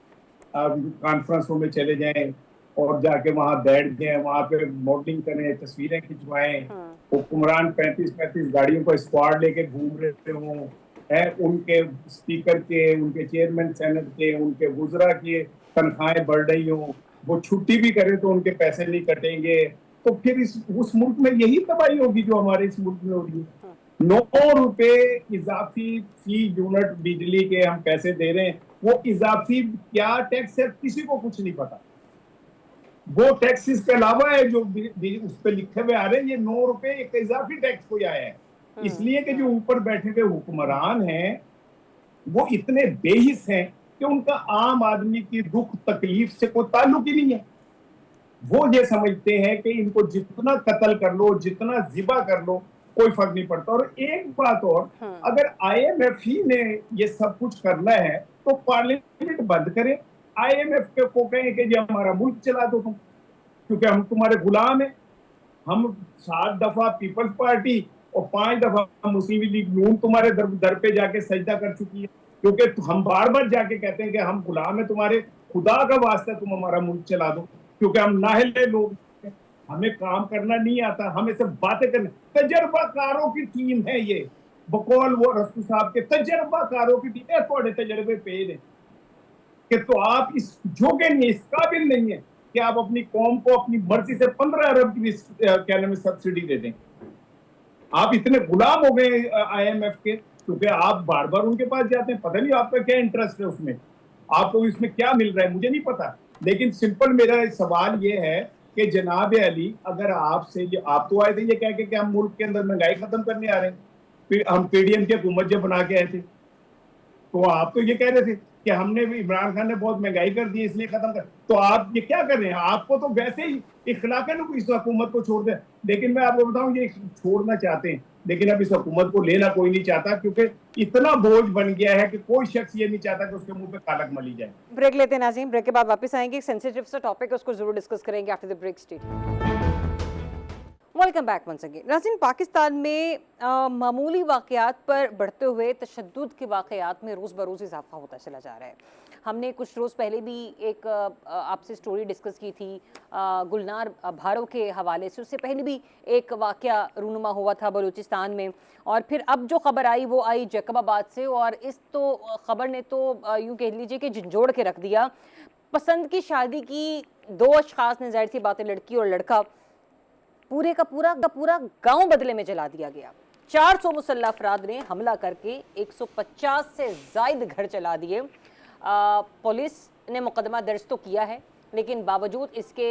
C: कॉन्फ्रेंसों में चले जाएं और जाके वहां बैठ जाएं, वहां पे मॉडलिंग करें, तस्वीरें खिंचवाएं। हुक्मरान 35-35 गाड़ियों को स्क्वाड लेके घूम रहे हों, उनके स्पीकर के, उनके चेयरमैन सेनेट के, उनके वुज़रा की तनख्वाहें बढ़ रही हों, वो छुट्टी भी करें तो उनके पैसे नहीं कटेंगे, तो फिर उस मुल्क में यही तबाही होगी जो हमारे इस मुल्क में हो रही है। 9 रुपए इजाफी फी यूनिट बिजली के हम पैसे दे रहे हैं, वो इजाफी क्या टैक्स है किसी को कुछ नहीं पता। वो टैक्स इसके अलावा है जो उस पर लिखे हुए आ रहे हैं, ये 9 रुपए एक इजाफी टैक्स कोई आया है, इसलिए कि जो ऊपर बैठे हुए हुक्मरान हैं वो इतने बेहिस हैं कि उनका आम आदमी की दुख तकलीफ से कोई ताल्लुक ही नहीं है। वो ये समझते हैं कि इनको जितना कत्ल कर लो, जितना जिबा कर लो, कोई फर्क नहीं पड़ता। और एक बात और, अगर IMF ही ने ये सब कुछ करना है तो पार्लियामेंट बंद करें, IMF को कहें कि ये हमारा मुल्क चला दो तुम, क्योंकि हम तुम्हारे गुलाम हैं। हम 7 दफा पीपल्स पार्टी और 5 दफा मुस्लिम लीग नून तुम्हारे दर पे जाके सजदा कर चुकी है, क्योंकि हम बार बार जाके कहते हैं कि हम गुलाम हैं तुम्हारे, खुदा का वास्ता तुम हमारा मुल्क चला दो, क्योंकि हम नाहले लोग, हमें काम करना नहीं आता, हमें सिर्फ बातें करना। तजर्बाकारों की टीम है ये, बकौल वो रसूल साहब के तजर्बाकारों की टीम है, थोड़े तजर्बे पेद है कि तो आप इस जोगे नहीं, इस काबिल नहीं है कि आप अपनी कौम को अपनी मर्जी से 15 अरब की क्या नाम है सब्सिडी दे दें। आप इतने गुलाम हो गए IMF के, क्योंकि आप बार बार उनके पास जाते हैं। पता नहीं आपका क्या इंटरेस्ट है उसमें, आपको इसमें क्या मिल रहा है मुझे नहीं पता, लेकिन सिंपल मेरा सवाल ये है कि जनाब अली, अगर आपसे आप तो आए थे ये कह के कि हम मुल्क के अंदर महंगाई खत्म करने आ रहे हैं, फिर हम PDM की हुकूमत जब बना के आए थे तो आप तो ये कह रहे थे कि हमने भी, इमरान खान ने बहुत महंगाई कर दी इसलिए खत्म कर, तो आप ये क्या कर रहे हैं? आपको तो वैसे ही इखलाक है ना इस हुकूमत को छोड़ दें। लेकिन मैं आपको बताऊं ये छोड़ना चाहते हैं, लेकिन अब इस हुकूमत को लेना कोई नहीं चाहता, क्योंकि इतना बोझ बन गया है कि कोई शख्स ये नहीं चाहता कि उसके मुंह पे कालक मली जाए।
A: ब्रेक लेते हैं नाज़रीन, ब्रेक के बाद वापस आएंगे। एक सेंसिटिव सा टॉपिक है, उसको जरूर डिस्कस करेंगे after the break. Welcome back once again. नाज़रीन, पाकिस्तान में मामूली वाक़यात पर बढ़ते हुए तशद्दुद के वाक़यात में रोज़ बरोज़ इजाफा होता चला जा रहा है। हमने कुछ रोज़ पहले भी एक आपसे स्टोरी डिस्कस की थी गुलनार भारो के हवाले से, उससे पहले भी एक वाक़या रूनुमा हुआ था बलूचिस्तान में, और फिर अब जो खबर आई वो आई जैकबाबाद से, और इस तो खबर ने तो यूँ कह लीजिए कि झंझोड़ के रख दिया। पसंद की शादी की 2 अशख़ास ने, जाहिर सी बात है लड़की और लड़का, पूरे का पूरा गांव बदले में जला दिया गया। 400 मुसल्लह अफराद ने हमला करके 150 से ज़ायद घर जला दिए। पुलिस ने मुकदमा दर्ज तो किया है, लेकिन बावजूद इसके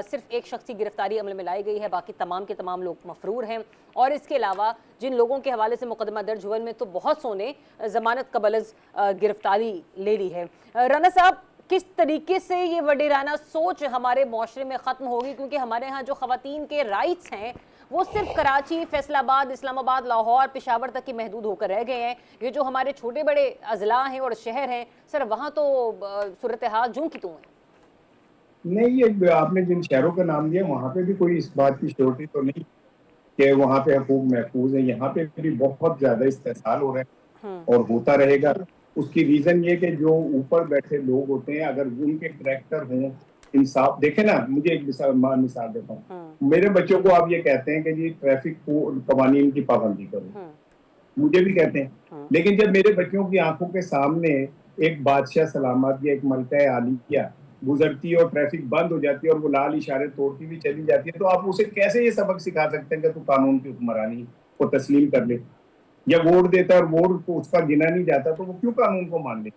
A: सिर्फ एक शख्स की गिरफ्तारी अमल में लाई गई है, बाकी तमाम के तमाम लोग मफरूर हैं। और इसके अलावा जिन लोगों के हवाले से मुकदमा दर्ज हुआ में तो बहुत सौ ने ज़मानत कबलज गिरफ्तारी ले ली है। राना साहब, किस तरीके से ये वडेराना सोच हमारे माशरे में ख़त्म होगी, क्योंकि हमारे यहाँ जो ख़वातीन के राइट्स हैं वो सिर्फ कराची, फैसलाबाद, इस्लामाबाद, लाहौर, पेशावर तक की महदूद होकर रह गए हैं। ये जो हमारे छोटे बड़े अजला हैं और शहर हैं सर, वहाँ तो सूरत हाल जूं की तूं है।
C: नहीं, ये आपने जिन शहरों का नाम दिया वहाँ पे भी कोई इस बात की श्योरिटी तो नहीं कि वहाँ पे हकूक महफूज है। यहाँ पे भी बहुत ज्यादा इस्तेसाल हो रहे हैं और होता रहेगा। उसकी रीजन ये कि जो ऊपर बैठे लोग होते हैं, अगर उनके करैक्टर हों, इंसाफ, देखे ना, मुझे एक मिसाल देता हूँ। मेरे बच्चों को आप ये कहते हैं कि जी ट्रैफिक कवानीन की पाबंदी करो, मुझे भी कहते हैं, लेकिन जब मेरे बच्चों की आंखों के सामने एक बादशाह सलामत या एक मलका आलिया गुजरती है और ट्रैफिक बंद हो जाती है और वो लाल इशारे तोड़ती हुई चली जाती है, तो आप उसे कैसे ये सबक सिखा सकते हैं कि तू कानून की हुक्मरानी को तस्लीम कर ले? या वोट देता और वोट को उसका गिना नहीं जाता तो वो क्यों कानून को मान ले?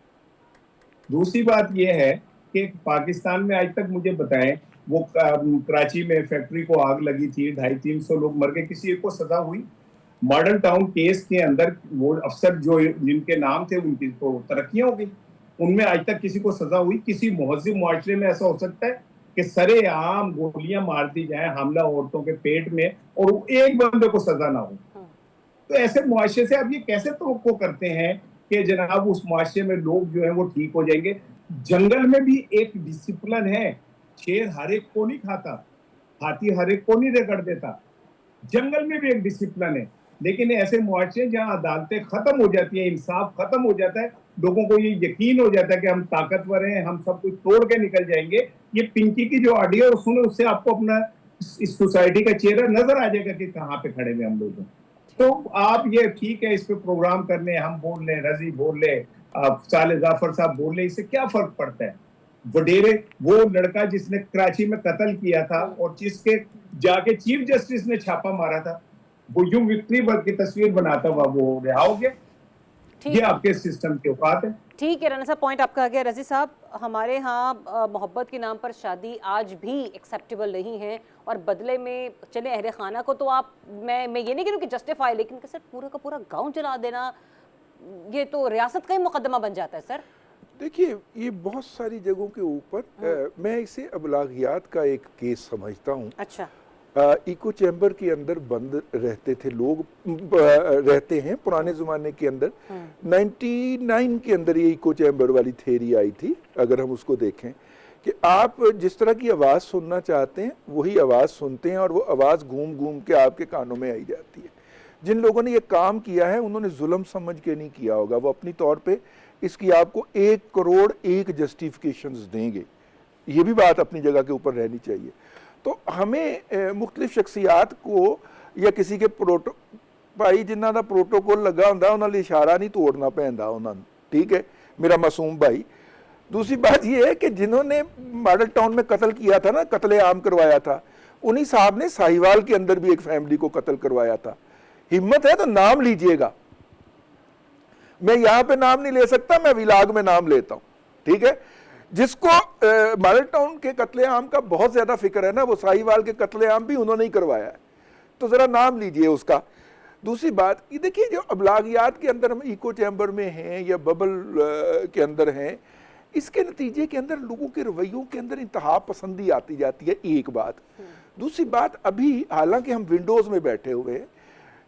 C: दूसरी बात यह है कि पाकिस्तान में आज तक मुझे बताएं, वो कराची में फैक्ट्री को आग लगी थी, 250-300 लोग मर गए, किसी एक को सजा हुई? मॉडल टाउन केस के अंदर वो अफसर जो जिनके नाम थे उनकी तो तरक्कियां हो गई, उनमें आज तक किसी को सजा हुई? किसी मुहज्जिब मुआशरे में ऐसा हो सकता है कि सरेआम गोलियां मार दी जाए हमला औरतों के पेट में और एक बंदे को सजा ना हो? तो ऐसे मुआशरे से आप ये कैसे तवक्को करते हैं कि जनाब उस मुआशरे में लोग जो है वो ठीक हो जाएंगे? जंगल में भी एक डिसिप्लिन है, शेर हर एक को नहीं खाता, हाथी हर एक को नहीं रगड़ देता, जंगल में भी एक डिसिप्लिन है। लेकिन ऐसे मुआशरे जहां अदालतें खत्म हो जाती हैं, इंसाफ खत्म हो जाता है, लोगों को ये यकीन हो जाता है कि हम ताकतवर हैं, हम सब कुछ तोड़ के निकल जाएंगे। ये पिंकी की जो ऑडियो सुने उससे आपको अपना इस सोसाइटी का चेहरा नजर आ जाएगा कि कहाँ पे खड़े हुए हम लोग हैं। तो आप ये ठीक है, इस पे प्रोग्राम करने हम बोल लें, रजी बोल ले, साले जाफर साहब बोल ले, इससे क्या फर्क पड़ता है? वडेरे वो लड़का जिसने कराची में कत्ल किया था और जिसके जाके चीफ जस्टिस ने छापा मारा था, वो यूं विक्ट्री की तस्वीर बनाता हुआ वो रिहा हो गया। ये आपके सिस्टम के औकात है।
A: ठीक है राना साहब, पॉइंट आपका आ गया। रजी साहब, हमारे यहाँ मोहब्बत के नाम पर शादी आज भी एक्सेप्टेबल नहीं है और बदले में चले अहले खाना को तो आप, मैं ये नहीं कह रही हूँ कि जस्टिफाई, लेकिन सर पूरा का पूरा गांव जला देना, ये तो रियासत का ही मुकदमा बन जाता है सर।
D: देखिए, ये बहुत सारी जगहों के ऊपर मैं इसे अबलागियात का एक केस समझता हूँ।
A: अच्छा।
D: इको चैम्बर के अंदर बंद रहते थे लोग, रहते हैं पुराने ज़माने के अंदर। 99 के अंदर ये इको चैम्बर वाली थेरी आई थी, अगर हम उसको देखें कि आप जिस तरह की आवाज़ सुनना चाहते हैं वही आवाज़ सुनते हैं और वो आवाज़ घूम घूम के आपके कानों में आई जाती है। जिन लोगों ने ये काम किया है उन्होंने जुल्म समझ के नहीं किया होगा, वो अपनी तौर पे इसकी आपको 1 करोड़ 1 जस्टिफिकेशंस देंगे। ये भी बात अपनी जगह के ऊपर रहनी चाहिए। तो हमें मुख्तलिफ शख्सियात को या किसी के भाई जिन्हों का प्रोटोकॉल लगा होंदा उन्होंने इशारा नहीं तोड़ना पैंदा उन्होंने, ठीक है मेरा मासूम भाई। दूसरी बात यह है कि जिन्होंने मॉडल टाउन में कत्ल किया था ना, कत्ले आम करवाया था, उन्हीं साहब ने साहिवाल के अंदर भी एक फैमिली को कत्ल करवाया था। हिम्मत है तो नाम लीजिएगा, मैं यहां पे नाम नहीं ले सकता, मैं विलाग में नाम लेता हूं, ठीक है। जिसको मॉडल टाउन के कत्लेआम का बहुत ज्यादा फिक्र है ना, वो साहिवाल के कत्लेआम भी उन्होंने ही करवाया है, तो जरा नाम लीजिए उसका। दूसरी बात ये देखिए, जो अबलागियात के अंदर हम इको चैम्बर में हैं या बबल के अंदर हैं, इसके नतीजे के अंदर लोगों के रवैयों के अंदर इंतहा पसंदी आती जाती है, एक बात। दूसरी बात, अभी हालांकि हम विंडोज में बैठे हुए हैं,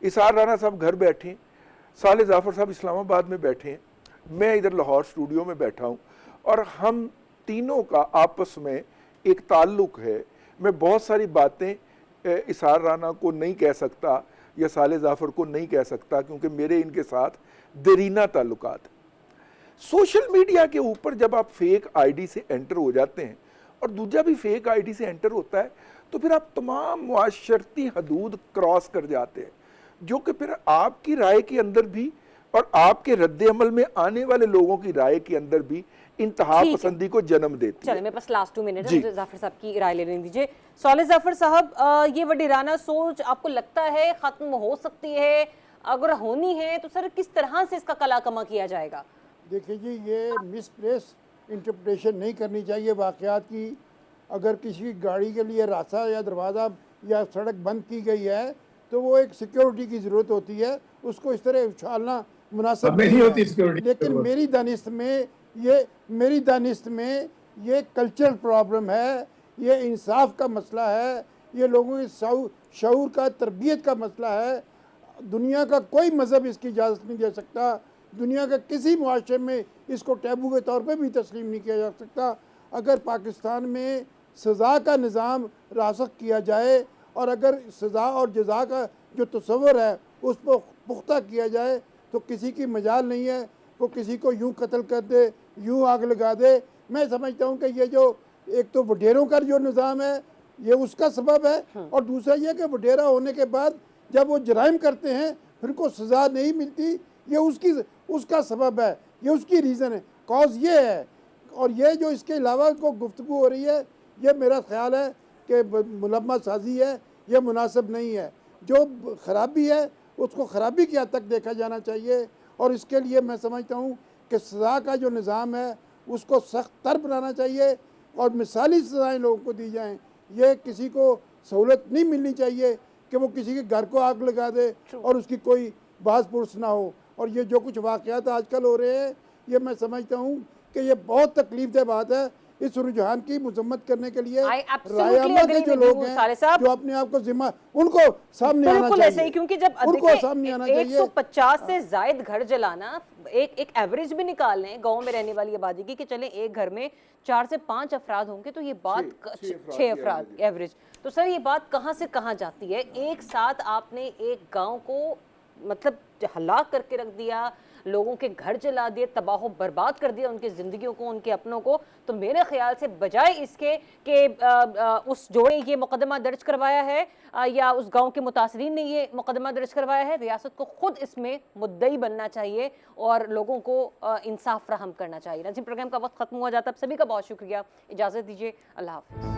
D: इसार राना साहब घर बैठे, साले जाफर साहब इस्लामाबाद में बैठे हैं, मैं इधर लाहौर स्टूडियो में बैठा हूँ, और हम तीनों का आपस में एक ताल्लुक है। मैं बहुत सारी बातें इसार राना को नहीं कह सकता या साले जाफर को नहीं कह सकता, क्योंकि मेरे इनके साथ देरीना ताल्लुकात। सोशल मीडिया के ऊपर जब आप फेक आईडी से एंटर हो जाते हैं और दूसरा भी फेक आईडी से एंटर होता है, तो फिर आप तमाम मुआशरती हदूद क्रॉस कर जाते हैं, जो कि फिर आपकी राय के अंदर भी और आपके रद्द अमल में आने वाले लोगों की राय के अंदर भी इंतहा पसंदी को जन्म देती है।
A: चलिए, मेरे पास लास्ट 2 मिनट है, जाफर साहब की राय लेने दीजिए। साले जाफर साहब, ये वडीराना सोच आपको लगता है खत्म हो सकती है? अगर होनी है तो सर किस तरह से इसका कला कमा किया जाएगा?
B: देखिए जी, ये मिसप्लेस इंटरप्रिटेशन नहीं करनी चाहिए वाक़यात की। अगर किसी गाड़ी के लिए रास्ता या दरवाज़ा या सड़क बंद की गई है तो वो एक सिक्योरिटी की ज़रूरत होती है, उसको इस तरह उछालना मुनासिब नहीं होती। लेकिन मेरी दानिश्त में ये कल्चरल प्रॉब्लम है, ये इंसाफ का मसला है, ये लोगों के शऊर का, तरबियत का मसला है। दुनिया का कोई मज़हब इसकी इजाज़त नहीं दे सकता, दुनिया के किसी मुआशरे में इसको टैबू के तौर पे भी तस्लीम नहीं किया जा सकता। अगर पाकिस्तान में सज़ा का निज़ाम रासख किया जाए और अगर सज़ा और जज़ा का जो तस्वर है उस पर पुख्ता किया जाए तो किसी की मजाल नहीं है वो किसी को यूं कत्ल कर दे, यूं आग लगा दे। मैं समझता हूँ कि ये जो एक तो वडेरों का जो निज़ाम है ये उसका सबब है, और दूसरा ये कि वडेरा होने के बाद जब वो जराइम करते हैं फिर उनको सज़ा नहीं मिलती, ये उसका सबब है, ये उसकी रीज़न है, कॉज ये है। और ये जो इसके अलावा को गुफ्तगू हो रही है, ये मेरा ख्याल है कि मुलम्मा साजी है, ये मुनासिब नहीं है। जो ख़राबी है उसको ख़राबी की हद तक देखा जाना चाहिए, और इसके लिए मैं समझता हूँ कि सज़ा का जो निज़ाम है उसको सख्त तर बनाना चाहिए और मिसाली सज़ाएँ लोगों को दी जाएँ। ये किसी को सहूलत नहीं मिलनी चाहिए कि वो किसी के घर को आग लगा दे और उसकी कोई बास पुरस ना हो। और ये जो कुछ वाक़यात आजकल हो रहे हैं, ये मैं समझता हूँ कि ये बहुत तकलीफदेह बात है। इस रुझान की मजम्मत करने के लिए रायामा के जो लोग हैं जो अपने आप को जिम्मा, उनको सामने आना चाहिए।
A: ऐसे ही, क्योंकि जब
B: उनको सामने आना चाहिए।
A: 150 से जायद घर जलाना, एक एवरेज भी निकाल लें गांव में रहने वाली आबादी की कि चले एक घर में 4 से 5 अफराद होंगे तो ये बात 6 अफराद एवरेज, तो सर ये बात कहाँ से कहाँ जाती है। एक साथ आपने एक गाँव को मतलब हलाक करके रख दिया, लोगों के घर जला दिए, तबाह बर्बाद कर दिया उनकी ज़िंदगियों को, उनके अपनों को। तो मेरे ख्याल से बजाय इसके कि उस जोड़े ये मुकदमा दर्ज करवाया है या उस गांव के मुतासरीन ने ये मुकदमा दर्ज करवाया है, रियासत को खुद इसमें मुद्दई बनना चाहिए और लोगों को इंसाफ फराहम करना चाहिए। नाज़रीन, प्रोग्राम का वक्त खत्म हुआ जाता है। सभी का बहुत शुक्रिया, इजाज़त दीजिए, अल्लाह हाफ़िज़।